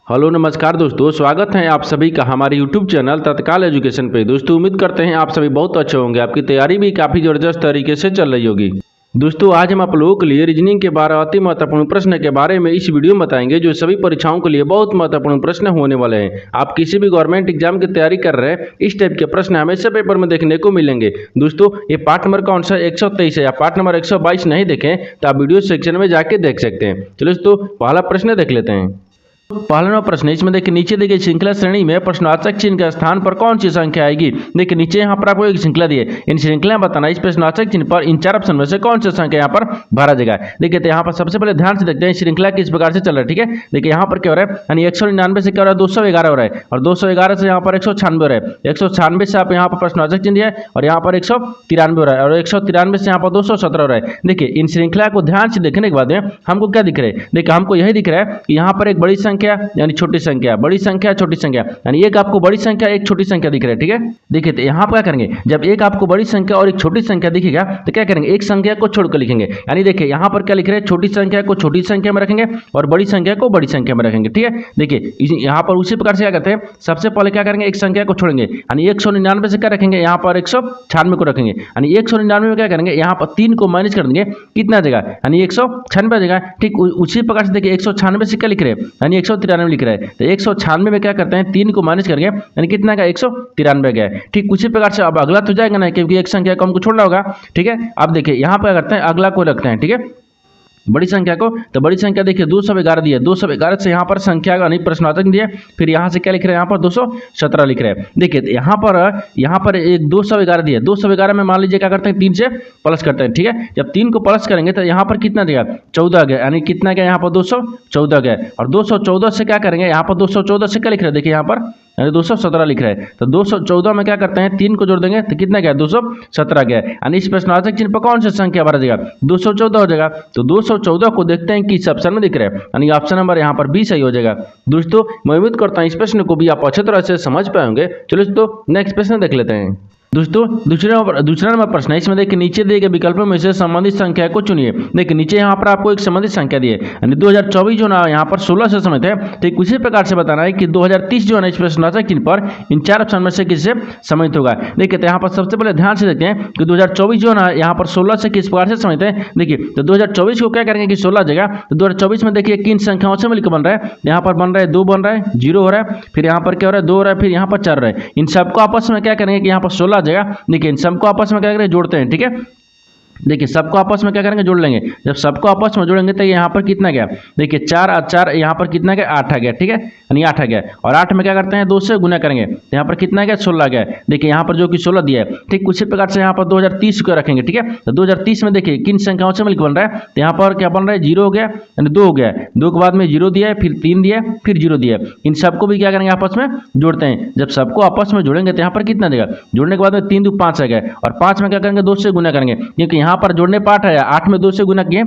Hello नमस्कार दोस्तों, स्वागत है आप सभी का हमारे YouTube चैनल तत्काल एजुकेशन पे। दोस्तों उम्मीद करते हैं आप सभी बहुत अच्छे होंगे, आपकी तैयारी भी काफ़ी ज़बरदस्त तरीके से चल रही होगी। दोस्तों आज हम आप लोगों के लिए रीजनिंग के 12 अति महत्वपूर्ण प्रश्न के बारे में इस वीडियो में बताएंगे, जो सभी परीक्षाओं के लिए बहुत महत्वपूर्ण प्रश्न होने वाले हैं। आप किसी भी गवर्नमेंट एग्जाम की तैयारी कर रहे हैं, इस टाइप के प्रश्न हमेशा पेपर में देखने को मिलेंगे। दोस्तों ये पार्ट नंबर कौन सा 123 है या पार्ट नंबर 122 नहीं देखें तो आप वीडियो सेक्शन में जाके देख सकते हैं। चलो दोस्तों पहला प्रश्न देख लेते हैं। पहला नंबर प्रश्न इसमें देखिए, नीचे देखिए श्रृंखला श्रेणी में प्रश्नवाचक चिन्ह के स्थान पर कौन सी संख्या आएगी। देखिए नीचे यहाँ पर आपको एक श्रृंखला दी है, इन श्रृंखला बताना इस प्रश्नवाचक चिन्ह पर इन चार ऑप्शन में से कौन सी संख्या यहाँ पर भरा जाएगा। देखिए तो यहाँ पर सबसे पहले ध्यान से देखते हैं श्रृंखला किस प्रकार से चल रहा है। ठीक है, देखिए यहाँ पर क्या हो रहा है, यानी 199 से क्या हो रहा है 211 हो रहा है, और 211 से यहाँ पर 196 हो रहा है। 196 से आप यहाँ पर प्रश्नवाचक चिन्ह दिया है और यहाँ पर 193 हो रहा है, और 193 से यहाँ पर 217 हो रहा है। देखिए इन श्रृंखला को ध्यान से देखने के बाद में हमको क्या दिख रहा है, देखिए हमको यही दिख रहा है कि यहाँ पर एक बड़ी संख्या यानी छोटी संख्या, बड़ी संख्या छोटी संख्या, यानी एक आपको बड़ी संख्या एक छोटी संख्या दिख रहा है। ठीक है, देखिए तो यहाँ पर क्या करेंगे, जब एक आपको बड़ी संख्या और एक छोटी संख्या दिखेगा तो क्या करेंगे, एक संख्या को छोड़कर लिखेंगे। यानी देखिए यहाँ पर क्या लिख रहे हैं, छोटी संख्या को छोटी संख्या में रखेंगे और बड़ी संख्या को बड़ी संख्या में रखेंगे। ठीक है, देखिए यहाँ पर उसी प्रकार से क्या करते हैं, सबसे पहले क्या करेंगे, एक संख्या को छोड़ेंगे, यानी 199 से क्या रखेंगे, यहाँ पर 196 को रखेंगे। यानी 199 में क्या करेंगे, यहाँ पर 3 को माइनस कर देंगे, कितना जगह यानी 196 जगह। ठीक उसी प्रकार से देखिए 196 से क्या लिख रहे हैं, यानी 193 लिख रहे हैं, तो 196 में क्या करते हैं 3 को माइनस करके यानी कितना का 193 गया। ठीक उसी प्रकार से अब अगला तो जाएगा ना, क्योंकि एक संख्या को हमको छोड़ना होगा। ठीक है, अब देखिए यहाँ पर क्या करते हैं, अगला को रखते हैं। ठीक है, बड़ी संख्या को, तो बड़ी संख्या देखिए 211 दिया, 211 से यहाँ पर संख्या का नहीं प्रश्नवाचक दिया, फिर यहाँ से क्या लिख रहे हैं, यहाँ पर 217 लिख रहे हैं। देखिए यहाँ पर एक 211 दिया, 211 में मान लीजिए क्या करते हैं 3 से प्लस करते हैं। ठीक है, जब 3 को प्लस करेंगे तो यहाँ पर कितना देगा 14 गया, यानी कितना गया यहाँ पर 214 गया, और 214 से क्या करेंगे, यहाँ पर 214 से क्या लिख रहे हैं, देखिए यहाँ पर यानी 217 लिख रहा है, तो 214 में क्या करते हैं 3 को जोड़ देंगे तो कितना गया 217 गया, यानी इस प्रश्नवाचक चिन्ह पर कौन सी संख्या भरा जाएगा, 214 हो जाएगा। तो 214 को देखते हैं किस ऑप्शन में दिख रहा है, यानी ऑप्शन नंबर यहाँ पर बी सही हो जाएगा। दोस्तों मैं उम्मीद करता हूँ इस प्रश्न को भी आप अच्छे तरह से समझ पाएंगे। चलो दोस्तों नेक्स्ट प्रश्न देख लेते हैं। दोस्तों दूसरा नंबर प्रश्न है, इसमें देखिए नीचे दिए गए विकल्पों में से संबंधित संख्या को चुनिए। देखिए नीचे यहाँ पर आपको एक संबंधित संख्या दी है, यानी 2024 जो ना यहाँ पर 16 से समित है, तो एक उसी प्रकार से बताना है कि 2030 जो है ना इस प्रश्नवाचक चिन्ह पर इन चार ऑप्शन में से किससे समित होगा। देखिए तो यहाँ पर सबसे पहले ध्यान से देखते हैं कि 2024 जो है ना यहाँ पर 16 से किस प्रकार से समित है। देखिए तो 2024 को क्या करेंगे कि 16 जगह, तो 2024 में देखिए किन संख्याओं से मिलकर बन रहा है, यहाँ पर बन रहा है 2 बन रहा है, 0 हो रहा है, फिर यहाँ पर क्या हो रहा है 2 हो रहा है, फिर यहाँ पर 4 हो रहा है। इन सबको आपस में क्या करेंगे कि यहाँ पर 16 जगह, देखिए सबको आपस में क्या करेंगे जोड़ते हैं। ठीक है, देखिए सबको आपस में क्या करेंगे जोड़ लेंगे, जब सबको आपस में जोड़ेंगे तो यहाँ पर कितना गया, देखिए 4 और 4 यहाँ पर कितना गया 8 आ गया। ठीक है, यानी 8 आ गया, और 8 में क्या करते हैं 2 से गुना करेंगे तो यहाँ पर कितना गया 16 गया। देखिए यहाँ पर जो कि 16 दिया है। ठीक उसी प्रकार से यहाँ पर 2030 को रखेंगे। ठीक है, तो 2030 में देखिए किन संख्याओं से मिलकर बन रहा है, तो यहाँ पर क्या बन रहा है 0 हो गया, यानी 2 हो गया, 2 के बाद में 0 दिया है, फिर 3 दिया है, फिर 0 दिया है। इन सबको भी क्या करेंगे आपस में जोड़ते हैं, जब सबको आपस में जोड़ेंगे तो यहाँ पर कितना देगा, जोड़ने के बाद में 3 2 5 आ गया, और 5 में क्या करेंगे 2 से गुना करेंगे, क्योंकि यहाँ पर जोड़ने पाठ है 8 में 2 से गुना किए,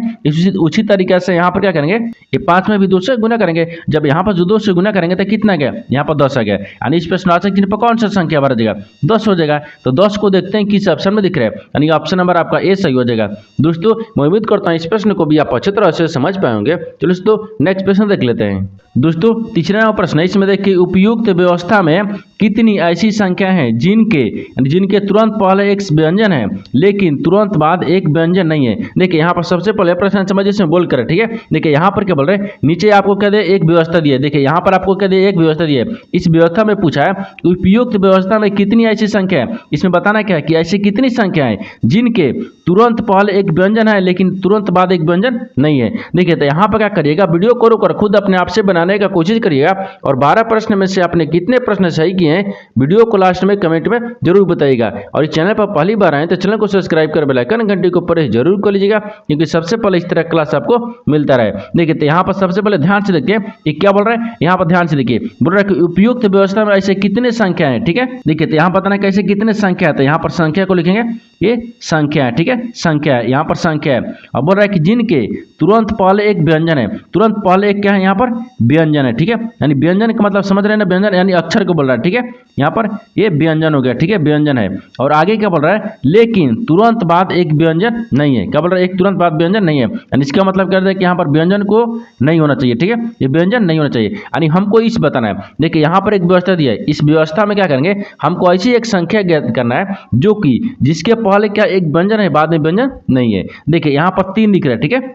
उसी तरीके से यहाँ पर क्या करेंगे ये 5 में भी 2 से गुना करेंगे। जब यहाँ पर जो 2 से गुना करेंगे तो कितना गया, यहाँ पर 10 आ गया, यानी इस प्रश्नवाचक चिन्ह पर कौन सा संख्या भरा जाएगा 10 हो जाएगा। तो 10 को देखते हैं किस ऑप्शन में दिख रहा है, यानी ऑप्शन नंबर आपका ए सही हो जाएगा। दोस्तों मैं उम्मीद करता हूँ इस प्रश्न को भी आप अच्छी तरह से समझ पाएंगे। चलो दोस्तों नेक्स्ट प्रश्न देख लेते हैं। दोस्तों तीसरा प्रश्न है, इसमें देखिए उपयुक्त व्यवस्था में कितनी ऐसी संख्या हैं जिनके तुरंत पहले एक व्यंजन है लेकिन तुरंत बाद एक व्यंजन नहीं है। देखिए यहाँ पर सबसे पहले प्रश्न समझिए इसमें बोल कर। ठीक है, देखिए यहाँ पर क्या बोल रहे हैं, नीचे आपको क्या दे एक व्यवस्था दी है, देखिए यहाँ पर आपको क्या दे एक व्यवस्था दी है। इस व्यवस्था में पूछा है उपयुक्त व्यवस्था में कितनी ऐसी संख्या है, इसमें बताना क्या है कि ऐसी कितनी संख्या है जिनके तुरंत पहले एक व्यंजन है लेकिन तुरंत बाद एक व्यंजन नहीं है। देखिए तो यहाँ पर क्या करिएगा, वीडियो को रोककर खुद अपने आप से बनाने का कोशिश करिएगा, और 12 प्रश्न में से आपने कितने प्रश्न सही किए हैं वीडियो को लास्ट में कमेंट में जरूर बताइएगा। और इस चैनल पर पहली बार आए तो चैनल को सब्सक्राइब कर बेल आइकन घंटी को प्रेस जरूर कर लीजिएगा, क्योंकि सबसे पहले इस तरह क्लास आपको मिलता रहे। देखिए तो यहाँ पर सबसे पहले ध्यान से देखिए ये क्या बोल रहा है, यहाँ पर ध्यान से देखिए बोल रहा है कि उपयुक्त व्यवस्था में ऐसे कितने संख्या है। ठीक है, देखिए तो यहाँ बताना है कैसे कितने संख्या है, तो यहाँ पर संख्या को लिखेंगे ये संख्या है। ठीक है, संख्या है, यहाँ पर संख्या है, और बोल रहा है कि जिनके तुरंत पहले एक व्यंजन है, तुरंत पहले एक क्या है यहाँ पर व्यंजन है। ठीक है, यानी व्यंजन का मतलब समझ रहे हैं ना, व्यंजन यानी अक्षर को बोल रहा है। ठीक है, यहाँ पर ये व्यंजन हो गया, ठीक है, व्यंजन है। और आगे क्या बोल रहा है, लेकिन तुरंत बाद एक व्यंजन नहीं है। क्या बोल रहा है, एक तुरंत बाद व्यंजन नहीं है, यानी इसका मतलब कर रहा है कि यहाँ पर व्यंजन को नहीं होना चाहिए, ठीक है, ये व्यंजन नहीं होना चाहिए, यानी हमको इस बताना है। देखिए यहाँ पर एक व्यवस्था दी है, इस व्यवस्था में क्या करेंगे, हमको ऐसी एक संख्या ज्ञात करना है जो कि जिसके पहले क्या एक व्यंजन है, बाद में व्यंजन नहीं है। देखिए यहाँ पर 3 दिख रहा है, ठीक है,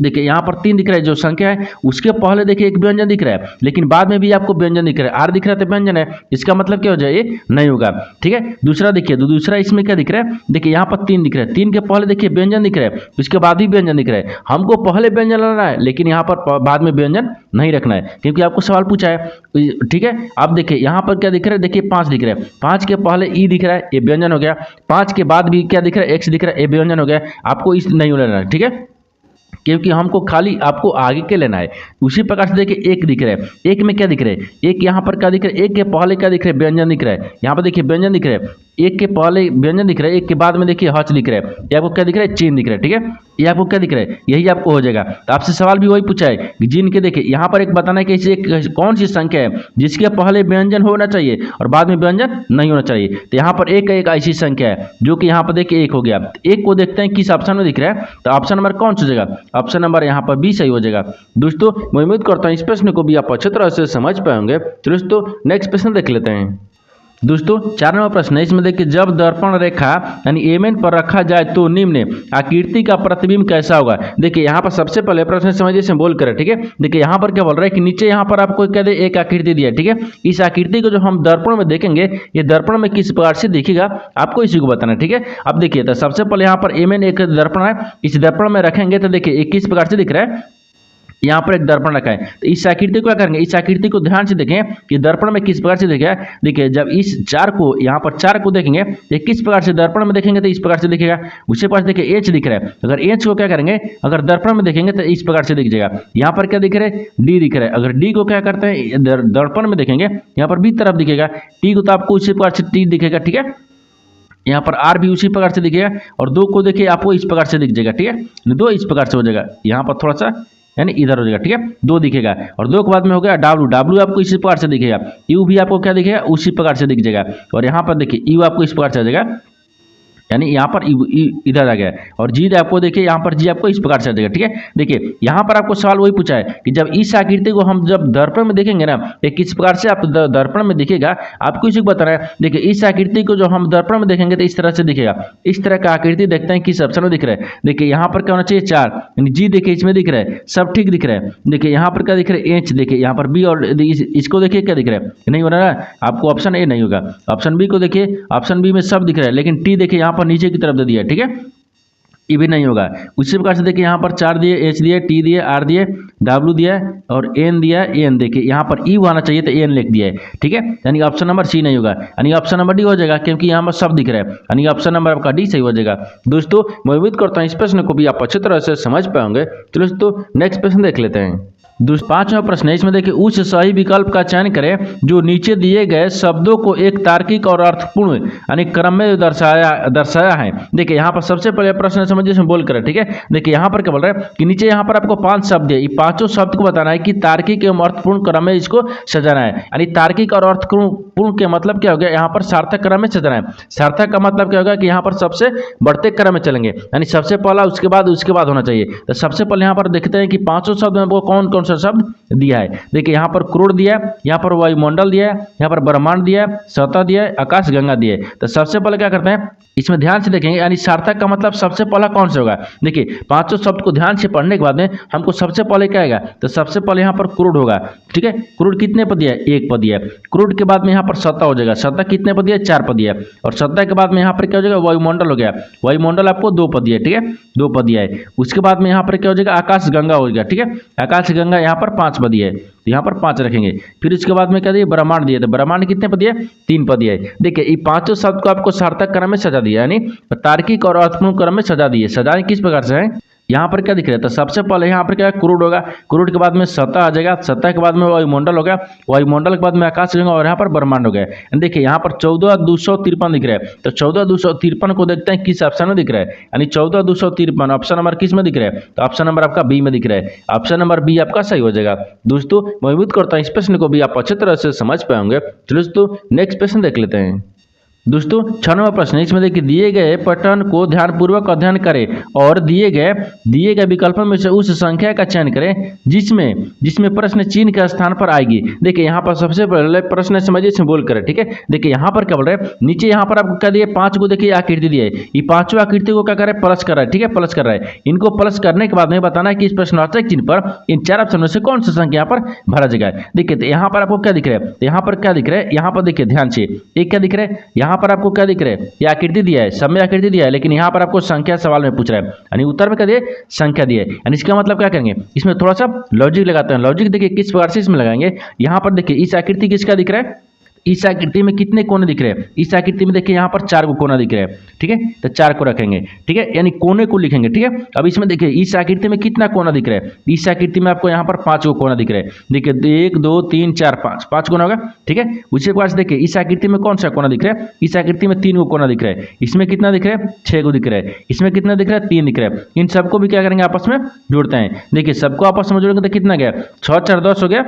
देखिए यहाँ पर 3 दिख रहा है जो संख्या है, उसके पहले देखिए एक व्यंजन दिख रहा है, लेकिन बाद में भी आपको व्यंजन दिख रहा है, आर दिख रहा है तो व्यंजन है, इसका मतलब क्या हो जाए, ये नहीं होगा, ठीक है। दूसरा देखिए, दूसरा इसमें क्या दिख रहा है, देखिए यहाँ पर 3 दिख रहा है, 3 के पहले देखिए व्यंजन दिख रहा है, उसके बाद भी व्यंजन दिख रहा है। हमको पहले व्यंजन लाना है, लेकिन यहाँ पर बाद में व्यंजन नहीं रखना है, क्योंकि आपको सवाल पूछा है, ठीक है। आप देखिए यहाँ पर क्या दिख रहा है, देखिए 5 दिख रहा है, 5 के पहले ई दिख रहा है, ये व्यंजन हो गया। 5 के बाद भी क्या दिख रहा है, एक्स दिख रहा है, ये व्यंजन हो गया। आपको इस नहीं लेना है, ठीक है, क्योंकि हमको खाली आपको आगे के लेना है। उसी प्रकार से देखिए 1 दिख रहा है, 1 में क्या दिख रहा है, 1 यहाँ पर क्या दिख रहा है, 1 के पहले क्या दिख रहा है, व्यंजन दिख रहा है, यहाँ पर देखिए व्यंजन दिख रहा है, 1 के पहले व्यंजन दिख रहा है, 1 के बाद में देखिए हच दिख रहा है, ये आपको क्या दिख रहा है, चीन दिख रहा है, ठीक है, ये आपको क्या दिख रहा है, यही आपको हो जाएगा। तो आपसे सवाल भी वही पूछा है कि जिन के देखिए यहाँ पर एक बताना है कि एक कौन सी संख्या है जिसके पहले व्यंजन होना चाहिए और बाद में व्यंजन नहीं होना चाहिए। तो यहाँ पर एक ऐसी संख्या है जो कि यहाँ पर देखिए 1 हो गया। 1 को देखते हैं किस ऑप्शन में दिख रहा है, तो ऑप्शन नंबर कौन सा हो जाएगा, ऑप्शन नंबर यहाँ पर बी सही हो जाएगा। दोस्तों मैं उम्मीद करता हूँ इस प्रश्न को भी आप अच्छी तरह से समझ पाएंगे। तो दोस्तों नेक्स्ट प्रश्न देख लेते हैं। दोस्तों 4 नंबर प्रश्न है, इसमें देखिए जब दर्पण रेखा यानी एमएन पर रखा जाए तो निम्न आकृति का प्रतिबिंब कैसा होगा। देखिए यहाँ पर सबसे पहले प्रश्न समझिए से बोल कर, ठीक है। देखिए यहाँ पर क्या बोल रहा है कि नीचे यहाँ पर आपको क्या दे, एक आकृति दिया है, ठीक है। इस आकृति को जो हम दर्पण में देखेंगे, ये दर्पण में किस प्रकार से दिखेगा आपको इसी को बताना है, ठीक है। अब देखिए तो सबसे पहले यहाँ पर एमएन एक दर्पण है, इस दर्पण में रखेंगे तो देखिए ये किस प्रकार से दिख रहा है, यहाँ पर एक दर्पण रखा है। तो इस आकृति को क्या करेंगे, इस आकृति को ध्यान से देखें कि दर्पण में किस प्रकार से दिखेगा। देखिए जब इस 4 को यहाँ पर 4 को देखेंगे तो किस प्रकार से दर्पण में देखेंगे तो इस प्रकार से दिखेगा। उसके पास देखिए एच दिख रहा है, अगर एच को क्या करेंगे, अगर दर्पण में देखेंगे तो इस प्रकार से दिख जाएगा। यहाँ पर क्या दिख रहा है, डी दिख रहा है, अगर डी को क्या करते हैं दर्पण में देखेंगे यहाँ पर बी तरफ दिखेगा। टी को तो आपको उसी प्रकार से टी दिखेगा, ठीक है। यहाँ पर आर भी उसी प्रकार से दिखेगा और 2 को देखिए आपको इस प्रकार से दिख जाएगा, ठीक है। 2 इस प्रकार से हो जाएगा, यहाँ पर थोड़ा सा यानी इधर हो जाएगा, ठीक है। 2 दिखेगा और 2 के बाद में हो गया डब्ल्यू, डब्ल्यू आपको इसी प्रकार से दिखेगा। यू भी आपको क्या दिखेगा, उसी प्रकार से दिख जाएगा। और यहाँ पर देखिए यू आपको इस प्रकार से आ जाएगा, यानी यहाँ पर इधर आ गया। और जी आपको देखिए यहाँ पर जी आपको इस प्रकार से आ जाएगा, ठीक है। देखिए यहाँ पर आपको सवाल वही पूछा है कि जब इस आकृति को हम जब दर्पण में देखेंगे ना, ये किस प्रकार से आप दर्पण में दिखेगा आपको इसी को बताना है। देखिए इस आकृति को जो हम दर्पण में देखेंगे तो इस तरह से दिखेगा। इस तरह का आकृति देखते हैं किस ऑप्शन में दिख रहा है। देखिए यहाँ पर क्या होना चाहिए 4, यानी जी देखिए इसमें दिख रहा है, सब ठीक दिख रहा है। देखिए यहाँ पर क्या दिख रहा है, एच देखिए, यहाँ पर बी और इसको देखिए क्या दिख रहा है, नहीं हो रहा है आपको, ऑप्शन ए नहीं होगा। ऑप्शन बी को देखिए, ऑप्शन बी में सब दिख रहा है, लेकिन टी देखिए यहाँ पर नीचे की तरफ दे दिया, ठीक है, ये भी नहीं होगा। उसी प्रकार से देखिए यहाँ पर 4 दिए, एच दिए, टी दिए, आर दिए, डब्ल्यू दिया और एन दिया, एन देखिए यहाँ पर ई आना चाहिए तो एन लिख दिया है, ठीक है। यानी ऑप्शन नंबर सी नहीं होगा, यानी ऑप्शन नंबर डी हो जाएगा, क्योंकि यहाँ पर सब दिख रहा है, यानी ऑप्शन नंबर आपका डी सही हो जाएगा। दोस्तों मैं उम्मीद करता हूँ इस प्रश्न को भी आप अच्छी तरह से समझ पाएंगे। तो दोस्तों नेक्स्ट प्रश्न देख लेते हैं। 5वां प्रश्न है, इसमें देखिए उस सही विकल्प का चयन करें जो नीचे दिए गए शब्दों को एक तार्किक और अर्थपूर्ण यानी क्रम में दर्शाया है। देखिए यहाँ पर सबसे पहले प्रश्न समझिए बोल कर, ठीक है। देखिए यहाँ पर क्या बोल रहा है कि नीचे यहाँ पर आपको 5 शब्द है, ये 5 शब्द को बताना है कि तार्किक एवं अर्थपूर्ण क्रम में इसको सजाना है। यानी तार्किक और अर्थपूर्ण के मतलब क्या हो गया, यहाँ पर सार्थक क्रम में सजाना है। सार्थक का मतलब क्या होगा कि यहाँ पर सबसे बढ़ते क्रम में चलेंगे, यानी सबसे पहला उसके बाद होना चाहिए। तो सबसे पहले यहाँ पर देखते हैं कि 5 शब्द में वो कौन कौन सा शब्द दिया है। देखिए यहाँ पर क्रोड़ दिया है, यहाँ पर वायुमंडल दिया है, यहाँ पर ब्रह्मांड दिया है, सतह दिया है, आकाश गंगा दिया है। तो सबसे पहले क्या करते हैं, इसमें ध्यान से देखेंगे, यानी सार्थक का मतलब सबसे पहला कौन सा होगा। देखिए 5 शब्द को ध्यान से पढ़ने के बाद में हमको सबसे पहले क्या आएगा, तो सबसे पहले यहाँ पर क्रोड़ होगा, ठीक है। क्रोड़ कितने पद दिया है, 1 पद दिया है। क्रोड़ के बाद में यहाँ पर सतह हो जाएगा, सतह कितने पद दिया है, 4 पद दिया है। और सतह के बाद में यहाँ पर क्या हो जाएगा, वायुमंडल हो गया, वायुमंडल आपको 2 पद दिया है, ठीक है, 2 पद दिया है। उसके बाद में यहाँ पर क्या हो जाएगा, आकाश गंगा हो गया, ठीक है, आकाश गंगा यहाँ पर 5 पद दिया है, तो यहाँ पर 5 रखेंगे। फिर इसके बाद में क्या दिया, ब्रह्मांड दिया, तो ब्रह्मांड कितने पद दिया, 3 पद दिया है। देखिए ये 5 शब्द को आपको सार्थक क्रम में सजा दिया, यानी तार्किक और अर्थपूर्ण क्रम में सजा दिए। सजाएं किस प्रकार से है, यहाँ पर क्या दिख रहा है, तो सबसे पहले यहाँ पर क्या है, क्रूड होगा, क्रूड के बाद में सतह आ जाएगा, सतह के बाद में वायुमंडल हो गया, वायुमंडल के बाद में आकाश होगा और यहाँ पर ब्रह्मांड हो गया। देखिए यहाँ पर 14,253 दिख रहा है, तो 14,253 को देखते हैं किस ऑप्शन में दिख रहा है, यानी 14,253 ऑप्शन नंबर किस में दिख रहा है, तो ऑप्शन नंबर आपका बी में दिख रहा है। ऑप्शन नंबर बी आपका सही हो जाएगा। दोस्तों मैं उम्मीद करता हूँ इस प्रश्न को भी आप अच्छी तरह से समझ पाएंगे। चलो दोस्तों नेक्स्ट प्रश्न देख लेते हैं। दोस्तों 6 नंबर प्रश्न, इसमें देखिए दिए गए पैटर्न को ध्यानपूर्वक अध्ययन करें और दिए गए विकल्पों में से उस संख्या का चयन करें जिसमें प्रश्न चिन्ह के स्थान पर आएगी। देखिए यहाँ पर सबसे पहले प्रश्न समझिए से बोल कर, ठीक है। देखिए यहाँ पर क्या बोल रहे हैं, नीचे यहाँ पर आपको क्या दिए, 5 को देखिए आकृति दिए, ये 5 आकृति को क्या कर रहा है, प्लस कर रहा है, ठीक है, प्लस कर रहा है। इनको प्लस करने के बाद में बताना है कि इस प्रश्नार्थक चिन्ह पर इन 4 ऑप्शन में से कौन सी संख्या यहाँ पर भरा जाएगा। देखिए यहाँ पर आपको क्या दिख रहा है, तो यहाँ पर क्या दिख रहा है, यहाँ पर देखिए ध्यान से, एक क्या दिख रहा है, यहाँ पर आपको क्या दिख रहा है, ये आकृति दिया है, सब में आकृति दिया है, लेकिन यहाँ पर आपको संख्या सवाल में पूछ रहा है, यानी उत्तर में क्या दिया, संख्या दिया है। यानी इसका मतलब क्या करेंगे, इसमें थोड़ा सा लॉजिक लगाते हैं। लॉजिक देखिए किस प्रकार से इसमें लगाएंगे। यहाँ पर देखिए इस आकृति किसका दिख रहा है, इस आकृति में कितने कोने दिख रहे हैं, इस आकृति में देखिए यहाँ पर 4 को कोना दिख रहा है, ठीक है, तो 4 को रखेंगे, ठीक है, यानी कोने को लिखेंगे, ठीक है। अब इसमें देखिए इस आकृति में कितना कोना दिख रहा है, इस आकृति में आपको यहाँ पर 5 को कोना दिख रहा है। देखिए 1 2 3 4 5 कोना होगा, ठीक है। उसी के बाद देखिए इस आकृति में कौन सा कोना दिख रहा है, इस आकृति में 3 को कोना दिख रहा है। इसमें कितना दिख रहा है, 6 को दिख रहा है। इसमें कितना दिख रहा है, 3 दिख रहा है। इन सबको भी क्या करेंगे, आपस में जोड़ते हैं। देखिए सबको आपस में जोड़ेंगे तो कितना गया, 6 4 10 हो गया,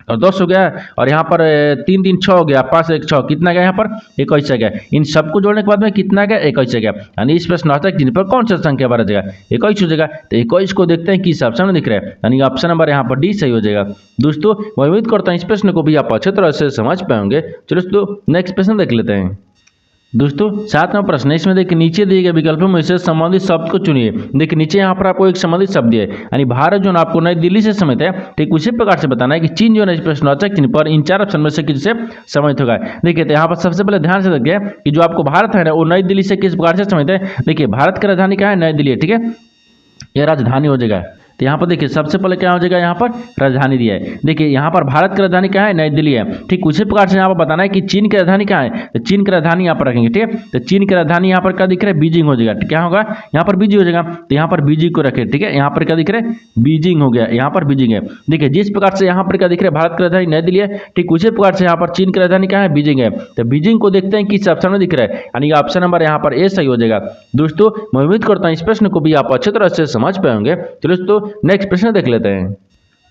और 10 हो गया, और यहाँ पर 3 3 6 हो गया, 5 1 6, कितना गया यहाँ पर 21 गया। इन सबको जोड़ने के बाद में कितना गया, 21 गया। यानी इस प्रश्नार्थक चिन्ह पर कौन सा संख्या भरा जाएगा, 21 हो जाएगा। तो 21 को देखते हैं किस ऑप्शन में दिख रहा है, यानी ऑप्शन नंबर यहाँ पर डी सही हो जाएगा। दोस्तों मैं उम्मीद करता हूँ इस प्रश्न को भी आप अच्छे तरह से समझ पाएंगे। चलो दोस्तों नेक्स्ट प्रश्न देख लेते हैं। दोस्तों 7 नंबर प्रश्न, इसमें देखिए नीचे दिए गए विकल्पों में से संबंधित शब्द को चुनिए। देखिए नीचे यहाँ पर आपको एक संबंधित शब्द है, यानी भारत जो आपको नई दिल्ली से समित है, ठीक उसी प्रकार से बताना है कि चीन जो है इस प्रश्नवाचक चिन्ह पर इन 4 ऑप्शन में से किससे समित होगा। देखिए तो यहाँ पर सबसे पहले ध्यान से देखिए कि जो आपको भारत है ना वो नई दिल्ली से किस प्रकार से समित है। देखिए भारत की राजधानी क्या है, नई दिल्ली है, ठीक है, यह राजधानी हो जाएगा। तो यहाँ पर देखिए सबसे पहले क्या हो जाएगा, यहाँ पर राजधानी दिया है। देखिए यहाँ पर भारत की राजधानी क्या है, नई दिल्ली है, ठीक उसी प्रकार से यहाँ पर बताना है कि चीन की राजधानी क्या है, तो चीन की राजधानी यहाँ पर रखेंगे, ठीक है। तो चीन की राजधानी यहाँ पर क्या दिख रहा है, बीजिंग हो जाएगा, क्या होगा, यहाँ पर बीजिंग हो जाएगा। तो यहाँ पर बीजिंग को रखे, ठीक है, यहाँ पर क्या दिख रहा है, बीजिंग हो गया, यहाँ पर बीजिंग है। देखिए जिस प्रकार से यहाँ पर क्या दिख रहा है, भारत की राजधानी नई दिल्ली है, ठीक उसी प्रकार से यहाँ पर चीन की राजधानी क्या है, बीजिंग है। तो बीजिंग को देखते हैं किस ऑप्शन में दिख रहा है, यानी ऑप्शन नंबर यहाँ पर ए सही हो जाएगा। दोस्तों मैं उम्मीद करता हूँ इस प्रश्न को भी आप अच्छे तरह से समझ पाएंगे। चलो दोस्तों नेक्स्ट प्रश्न देख लेते हैं।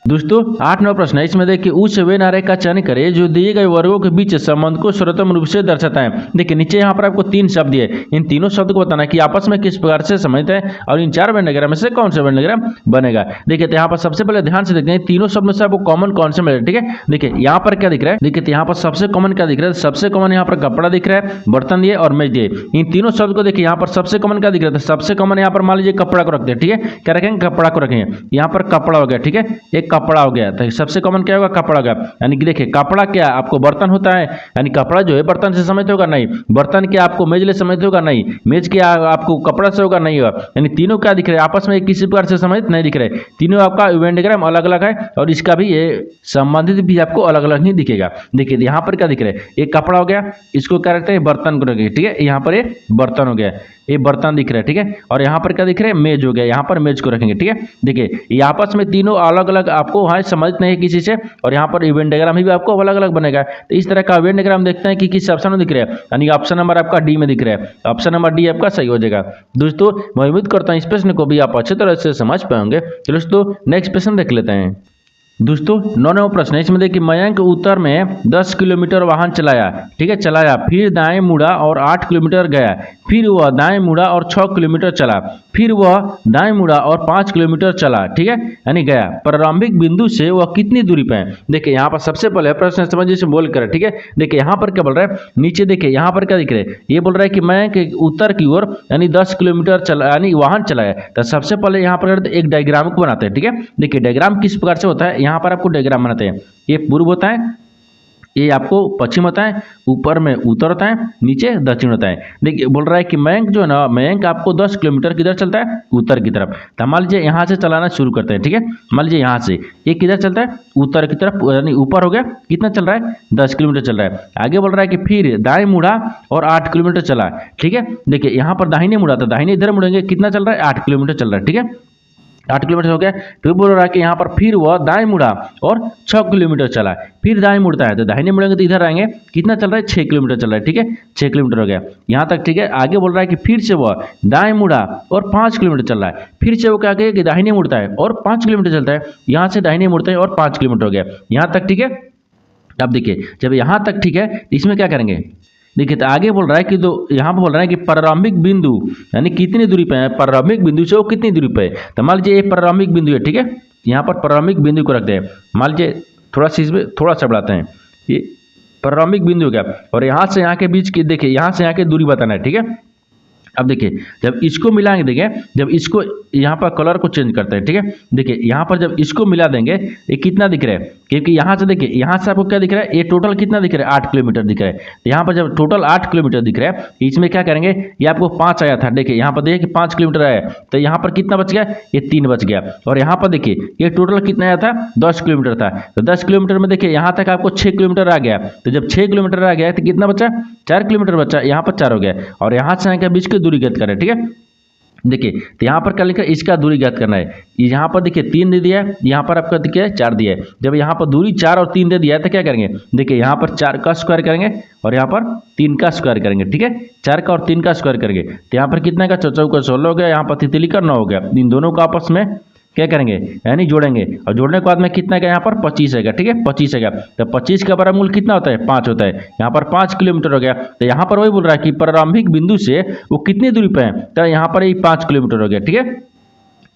दोस्तों 8 नंबर प्रश्न है, इसमें देखिए उस वे नारे का चयन करें जो दिए गए वर्गों के बीच संबंध को सर्वोत्तम रूप से दर्शाता है। देखिए नीचे यहाँ पर आपको 3 शब्द दिए, इन तीनों शब्द को बताना है कि आपस में किस प्रकार से संबंधित है और इन 4 वेन डायग्राम में से कौन सा वेन डायग्राम बनेगा। देखिए तो यहाँ पर सबसे पहले ध्यान से देखते हैं तीनों शब्द में से आपको कॉमन कौन से मिलेगा, ठीक है। देखिए यहाँ पर क्या दिख रहा है, देखिए तो यहाँ पर सबसे कॉमन क्या दिख रहा है, सबसे कॉमन यहाँ पर कपड़ा दिख रहा है, बर्तन दिए और मेज दिए। इन तीनों शब्द को देखिए यहाँ पर सबसे कॉमन क्या दिख रहा है, सबसे कॉमन यहाँ पर मान लीजिए कपड़ा को रखते हैं, ठीक है, क्या रखेंगे, कपड़ा को रखेंगे। यहाँ पर कपड़ा हो गया, ठीक है, एक कपड़ा हो गया, सबसे कॉमन क्या होगा, कपड़ा होगा। यानी कि देखिए कपड़ा क्या आपको बर्तन होता है, यानी कपड़ा जो है बर्तन से समित होगा, नहीं। बर्तन क्या आपको मेज ले समित होगा, नहीं। मेज क्या आपको कपड़ा से होगा, नहीं होगा। यानी तीनों क्या दिख रहे हैं, आपस में किसी प्रकार से समित नहीं दिख रहे। तीनों आपका वेन डायग्राम अलग अलग है और इसका भी ये संबंधित भी आपको अलग अलग ही दिखेगा। देखिए यहाँ पर क्या दिख रहा है, एक कपड़ा हो गया, इसको क्या रखते हैं, बर्तन को रखेंगे, ठीक है। यहाँ पर ये बर्तन हो गया, ये बर्तन दिख रहा है, ठीक है। और यहाँ पर क्या दिख रहा है, मेज हो गया, यहाँ पर मेज को रखेंगे, ठीक है। देखिए ये आपस में तीनों अलग अलग आपको वहाँ समझ नहीं है किसी से, और यहाँ पर इवेंट डायग्राम भी आपको अलग अलग बनेगा। तो इस तरह का इवेंट डायग्राम देखते हैं कि किस ऑप्शन में दिख रहा है, यानी ऑप्शन नंबर आपका डी में दिख रहा है। ऑप्शन नंबर डी आपका सही हो जाएगा। दोस्तों मैं उम्मीद करता हूँ इस प्रश्न को भी आप अच्छे तरह से समझ पाएंगे। चलो दोस्तों नेक्स्ट प्रश्न देख लेते हैं। दोस्तों 9 नंबर प्रश्न है, इसमें देखिए मयंक उत्तर में 10 किलोमीटर वाहन चलाया, ठीक है, चलाया, फिर दाएं मुड़ा और 8 किलोमीटर गया, फिर वह दाएं मुड़ा और 6 किलोमीटर चला, फिर वह दाएं मुड़ा और 5 किलोमीटर चला, ठीक है, यानी गया। प्रारंभिक बिंदु से वह कितनी दूरी पे है। देखिए यहाँ पर सबसे पहले प्रश्न समझिए से बोल कर, ठीक है। देखिए यहाँ पर क्या बोल रहा है, नीचे देखिए यहाँ पर क्या दिख रहा है, ये बोल रहा है कि मयंक उत्तर की ओर यानी 10 किलोमीटर चला यानी वाहन चलाया। तो सबसे पहले यहाँ पर एक डायग्राम को बनाते हैं, ठीक है। देखिए डायग्राम किस प्रकार से होता है, यहाँ पर आपको डायग्राम बनाते हैं, ये पूर्व होता है, ये आपको पश्चिम होता है, ऊपर में उत्तर होता है, नीचे दक्षिण होता है। देखिए बोल रहा है कि मयंक जो है ना, मयंक आपको 10 किलोमीटर किधर चलता है, उत्तर की तरफ। तो मान लीजिए यहाँ से चलाना शुरू करते हैं, ठीक है। मान लीजिए यहाँ से ये किधर चलता है, उत्तर की तरफ, यानी ऊपर हो गया। कितना चल रहा है, 10 किलोमीटर चल रहा है। आगे बोल रहा है कि फिर दाएं मुड़ा और 8 किलोमीटर चला, ठीक है। देखिए यहाँ पर दाहिने मुड़ा, तो दाहिने इधर मुड़ेंगे, कितना चल रहा है, 8 किलोमीटर चल रहा है, ठीक है। 8 किलोमीटर हो गया। फिर बोल रहा है कि यहाँ पर फिर वह दाएं मुड़ा और 6 किलोमीटर चला। फिर दाएं मुड़ता है, तो दाहिने मुड़ेंगे तो इधर आएंगे, कितना चल रहा है, 6 किलोमीटर चल रहा है, ठीक है। 6 किलोमीटर हो गया यहाँ तक, ठीक है। आगे बोल रहा है कि फिर से वह दाएं मुड़ा और 5 किलोमीटर चल रहा है। फिर से वो क्या कहेगा कि दाहिने मुड़ता है और 5 किलोमीटर चलता है। यहाँ से दाहिने मुड़ते हैं और 5 किलोमीटर हो गया यहाँ तक, ठीक है। अब देखिए जब यहाँ तक ठीक है, इसमें क्या करेंगे, देखिए तो आगे बोल रहा है कि तो यहाँ पर बोल रहा है कि प्रारंभिक बिंदु यानी कितनी दूरी पे है, प्रारंभिक बिंदु से वो कितनी दूरी पे है। तो मान लीजिए ये प्रारंभिक बिंदु है, ठीक है। यहाँ पर प्रारंभिक बिंदु को रखते हैं। मान लीजिए थोड़ा सा इसमें थोड़ा सा बढ़ाते हैं, ये प्रारंभिक बिंदु हो गया। और यहाँ से यहाँ के बीच की, देखिए यहाँ से यहाँ की दूरी बताना है, ठीक है। अब देखिए जब इसको मिलाएंगे, देखिए जब इसको यहाँ पर कलर को चेंज करते हैं, ठीक है। देखिए यहाँ पर जब इसको मिला देंगे, ये कितना दिख रहा है, क्योंकि यहाँ से देखिए यहाँ से आपको क्या दिख रहा है, ये टोटल कितना दिख रहा है, 8 किलोमीटर दिख रहा है। तो यहाँ पर जब टोटल 8 किलोमीटर दिख रहा है, इसमें क्या करेंगे, ये आपको 5 आया था, देखिए यहाँ पर देखिए कि 5 किलोमीटर आया, तो यहाँ पर कितना बच गया, ये 3 बच गया। और यहाँ पर देखिए ये टोटल कितना आया था, 10 किलोमीटर था। तो 10 किलोमीटर में देखिए यहाँ तक आपको 6 किलोमीटर आ गया। तो जब 6 किलोमीटर आ गया तो कितना बचा, 4 किलोमीटर बचा, यहाँ पर 4 हो गया। और यहाँ से यहाँ के बीच की दूरी ज्ञात करें, ठीक है। देखिए तो यहाँ पर क्या लिखा है, इसका दूरी ज्ञात करना है। यहाँ पर देखिए 3 दे दिया है, यहाँ पर आपका दिया है 4 दिया है। जब यहाँ पर दूरी 4 और 3 दे दिया है तो क्या करेंगे, देखिए यहाँ पर 4 का स्क्वायर करेंगे और यहाँ पर 3 का स्क्वायर करेंगे, ठीक है। 4 का और 3 का स्क्वायर करेंगे तो यहाँ पर कितना का, 4 का 16 हो गया, यहाँ पर तितली का 9 हो गया। इन दोनों को आपस में क्या करेंगे, यानी जोड़ेंगे। और जोड़ने के बाद में कितना का, यहाँ पर 25 है, ठीक है। 25 है, तो 25 का वर्गमूल कितना होता है, 5 होता है। यहाँ पर 5 किलोमीटर हो गया। तो यहाँ पर वही बोल रहा है कि प्रारंभिक बिंदु से वो कितनी दूरी पे है, तो यहाँ पर ये 5 किलोमीटर हो गया, ठीक है।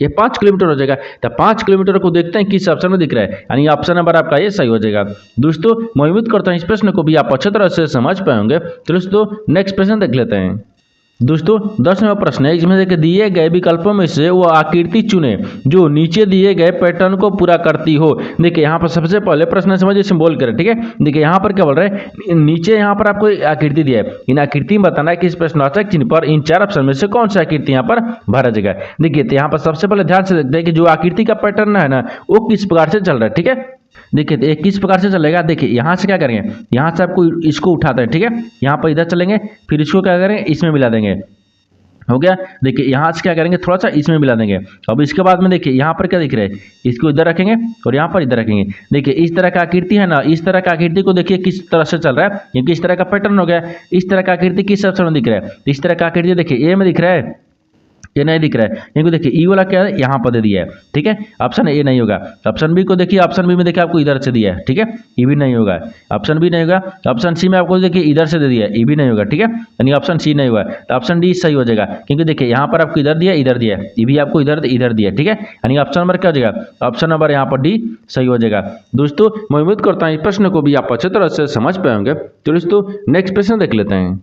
ये 5 किलोमीटर हो जाएगा। तो 5 किलोमीटर को देखते हैं किस ऑप्शन में दिख रहा है, यानी ऑप्शन नंबर आपका ये सही हो जाएगा। दोस्तों मैं उम्मीद करता हूँ इस प्रश्न को भी आप अच्छी तरह से समझ पाएंगे। तो दोस्तों नेक्स्ट प्रश्न देख लेते हैं। दोस्तों 10वां प्रश्न है, इसमें देखिए दिए गए विकल्पों में से वो आकृति चुने जो नीचे दिए गए पैटर्न को पूरा करती हो। देखिए यहाँ पर सबसे पहले प्रश्न समझिए, सिंबल करें, ठीक है। देखिए यहाँ पर क्या बोल रहे हैं, नीचे यहाँ पर आपको आकृति दिया है, इन आकृति में बताना है कि इस प्रश्नवाचक चिन्ह पर इन 4 ऑप्शन में से कौन सी आकृति यहाँ पर भरा जाएगा। देखिए तो यहाँ पर सबसे पहले ध्यान से देखते हैं कि जो आकृति का पैटर्न है ना, वो किस प्रकार से चल रहा है, ठीक है। देखिए तो किस प्रकार से चलेगा, देखिए यहाँ से क्या करेंगे, यहाँ से आपको इसको उठाते हैं, ठीक है। यहाँ पर इधर चलेंगे, फिर इसको क्या करेंगे, इसमें मिला देंगे, हो गया। देखिए यहाँ से क्या करेंगे, थोड़ा सा इसमें मिला देंगे। अब इसके बाद में देखिए यहाँ पर क्या दिख रहा है, इसको इधर रखेंगे और यहाँ पर इधर रखेंगे। देखिए इस तरह का आकृति है ना, इस तरह का आकृति को देखिए किस तरह से चल रहा है, क्योंकि इस तरह का पैटर्न हो गया। इस तरह का आकृति किस ऑप्शन में दिख रहा है, इस तरह का आकृति देखिए ए में दिख रहा है, ये नहीं दिख रहा है, क्योंकि देखिए ई वाला क्या है, यहाँ पर दे दिया है, ठीक है। ऑप्शन ए नहीं होगा। ऑप्शन बी को देखिए, ऑप्शन बी में देखिए आपको इधर से दिया है, ठीक है, ये भी नहीं होगा। ऑप्शन बी नहीं होगा। ऑप्शन सी में आपको देखिए इधर से दे दिया है, ये भी नहीं होगा, ठीक है, यानी ऑप्शन सी नहीं हुआ। तो ऑप्शन डी सही हो जाएगा, क्योंकि देखिए यहाँ पर आपको इधर दिया, इधर दिया, ये भी आपको इधर दिया, ठीक है, यानी ऑप्शन नंबर क्या हो जाएगा, ऑप्शन नंबर यहाँ पर डी सही हो जाएगा। दोस्तों मैं उम्मीद करता हूँ इस प्रश्न को भी आप अच्छी तरह से समझ पाएंगे। तो दोस्तों नेक्स्ट प्रश्न देख लेते हैं।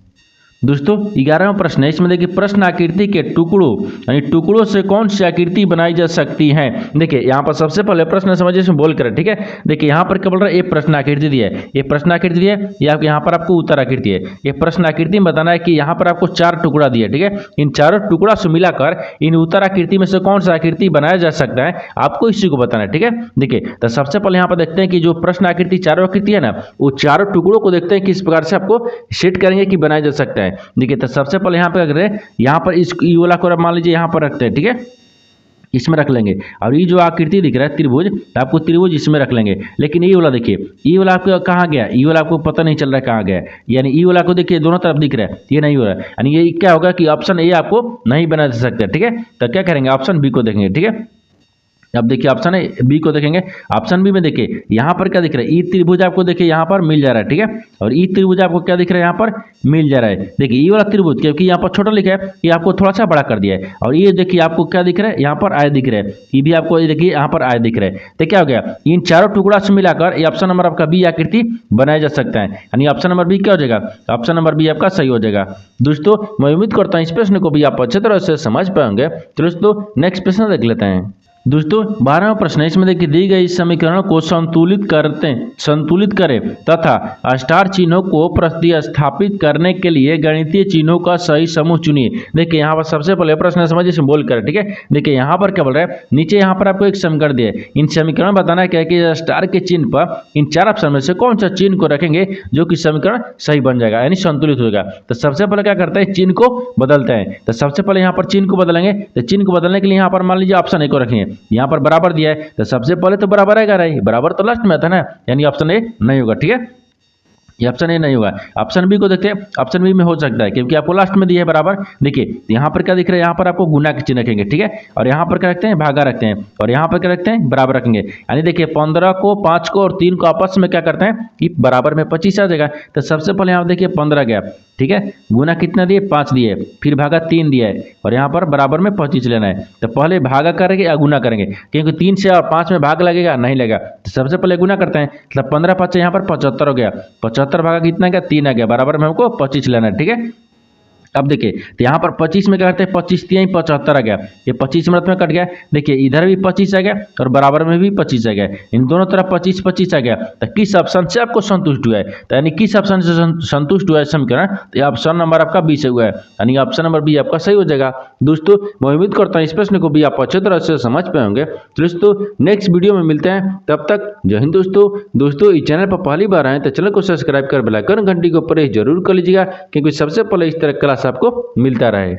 दोस्तों 11वां प्रश्न है, इसमें देखिए प्रश्न आकृति के टुकड़ों यानी टुकड़ों से कौन सी आकृति बनाई जा सकती है। देखिए यहाँ पर सबसे पहले प्रश्न समझिए, इसमें बोल कर, ठीक है। देखिए यहाँ पर क्या बोल रहा है, ये प्रश्न आकृति दिया है, ये प्रश्न आकृति दिया है, ये यहाँ पर आपको उत्तर आकृति है। ये प्रश्न आकृति में बताना है कि यहाँ पर आपको 4 टुकड़ा दिया, ठीक है। इन चारों टुकड़ा से मिलाकर इन उत्तर आकृति में से कौन सा आकृति बनाया जा सकता है, आपको इसी को बताना है, ठीक है। देखिए तो सबसे पहले यहाँ पर देखते हैं कि जो प्रश्न आकृति चारों आकृति है ना, वो चारों टुकड़ों को देखते हैं किस प्रकार से आपको सेट करेंगे कि बनाया जा सकता है। देखिए तो सबसे पहले यहाँ पे अगर यहाँ पर इस ई वाला को मान लीजिए यहाँ पर रखते हैं, ठीक है, इसमें रख लेंगे। और ये जो आकृति दिख रहा है त्रिभुज, तो आपको त्रिभुज इसमें रख लेंगे। लेकिन ये वाला देखिए, ये वाला आपको कहाँ गया, ये वाला आपको पता नहीं चल रहा है कहाँ गया, यानी ये वाला को देखिए दोनों तरफ दिख रहा है, ये नहीं हो रहा है, यानी ये क्या होगा कि ऑप्शन ए आपको नहीं बना जा सकता, ठीक है। तो क्या करेंगे, ऑप्शन बी को देखेंगे, ठीक है। अब देखिए ऑप्शन है बी को देखेंगे। ऑप्शन बी में देखिए यहाँ पर क्या दिख रहा है, ई त्रिभुज आपको देखिए यहाँ पर मिल जा रहा है, ठीक है। और ई त्रिभुज आपको क्या दिख रहा है, यहाँ पर मिल जा रहा है। देखिए ई वाला त्रिभुज क्योंकि यहाँ पर छोटा लिखा है, ये आपको थोड़ा सा बड़ा कर दिया है। और ये देखिए आपको क्या दिख रहा है, यहाँ पर आय दिख रहा है, ये भी आपको देखिए यहाँ पर आय दिख रहा है। तो क्या हो गया, इन चारों टुकड़ा से मिलाकर ये ऑप्शन नंबर आपका बी आकृति बनाया जा सकता है, यानी ऑप्शन नंबर बी क्या हो जाएगा, ऑप्शन नंबर बी आपका सही हो जाएगा। दोस्तों मैं उम्मीद करता हूँ इस प्रश्न को भी आप अच्छी तरह से समझ पाएंगे। तो दोस्तों नेक्स्ट प्रश्न देख लेते हैं। दोस्तों 12वां प्रश्न है, इसमें देखिए दी गई समीकरण को संतुलित करें तथा स्टार चिन्हों को प्रतिस्थापित करने के लिए गणितीय चिन्हों का सही समूह चुनिए। देखिए यहाँ पर सबसे पहले प्रश्न समझिए, इसमें बोल कर, ठीक है। देखिए यहाँ पर क्या बोल रहा है, नीचे यहाँ पर आपको एक समीकरण दिया है, इन समीकरण बताना क्या है कि स्टार के चिन्ह पर इन 4 ऑप्शन में से कौन सा चिन्ह को रखेंगे जो कि समीकरण सही बन जाएगा, यानी संतुलित होगा। तो सबसे पहले क्या करते हैं, चिन्ह को बदलते हैं। तो सबसे पहले यहाँ पर चिन्ह को बदलेंगे। तो चिन्ह को बदलने के लिए यहाँ पर मान लीजिए ऑप्शन ए को रखेंगे, यहाँ पर बराबर दिया है तो सबसे पहले तो बराबर आएगा, रही बराबर तो लास्ट में था ना, यानी ऑप्शन ए नहीं होगा, ठीक है। ये ऑप्शन ए नहीं होगा। ऑप्शन बी को देखते हैं, ऑप्शन बी में हो सकता है क्योंकि आपको लास्ट में दिया है बराबर। देखिए यहाँ पर क्या दिख रहा है, यहाँ पर आपको गुना के चिन्ह रखेंगे, ठीक है। और यहाँ पर क्या रखते हैं, भागा रखते हैं, और यहाँ पर क्या रखते हैं, बराबर रखेंगे। यानी देखिए 15 को 5 को और 3 को आपस में क्या करते हैं कि बराबर में 25 आ जाएगा। तो सबसे पहले यहाँ देखिए 15 गया, ठीक है, गुना कितना दिए, 5 दिए, फिर भागा 3 दिया है, और यहाँ पर बराबर में 25 लेना है। तो पहले भागा करेंगे या गुना करेंगे, क्योंकि 3 से और 5 में भाग लगेगा, नहीं लगेगा। तो सबसे पहले गुना करते हैं, मतलब 15 5 यहाँ पर 75 हो गया, 75 भागा कितना गया, 3 आ गया, बराबर में हमको 25 लेना है, ठीक है। अब देखिए तो यहाँ पर 25 में क्या करते हैं, 25 3 75 आ गया, ये 25 मिनट में कट गया। देखिए इधर भी 25 आ गया और बराबर में भी 25 आ गया, इन दोनों तरफ 25 25 आ गया। तो किस ऑप्शन से आपको संतुष्ट हुआ है, तो यानी किस ऑप्शन से संतुष्ट हुआ है समीकरण, तो ये ऑप्शन नंबर आपका बी से हुआ है, यानी ऑप्शन नंबर बी आपका सही हो जाएगा। दोस्तों मैं उम्मीद करता हूँ इस प्रश्न को भी आप अच्छे तरह से समझ पाए होंगे। तो दोस्तों नेक्स्ट वीडियो में मिलते हैं, तब तक जय हिंद। दोस्तों इस चैनल पर पहली बार आए तो चैनल को सब्सक्राइब कर बेल आइकन घंटी को प्रेस जरूर कर लीजिएगा, क्योंकि सबसे पहले इस तरह क्लास आपको मिलता रहे।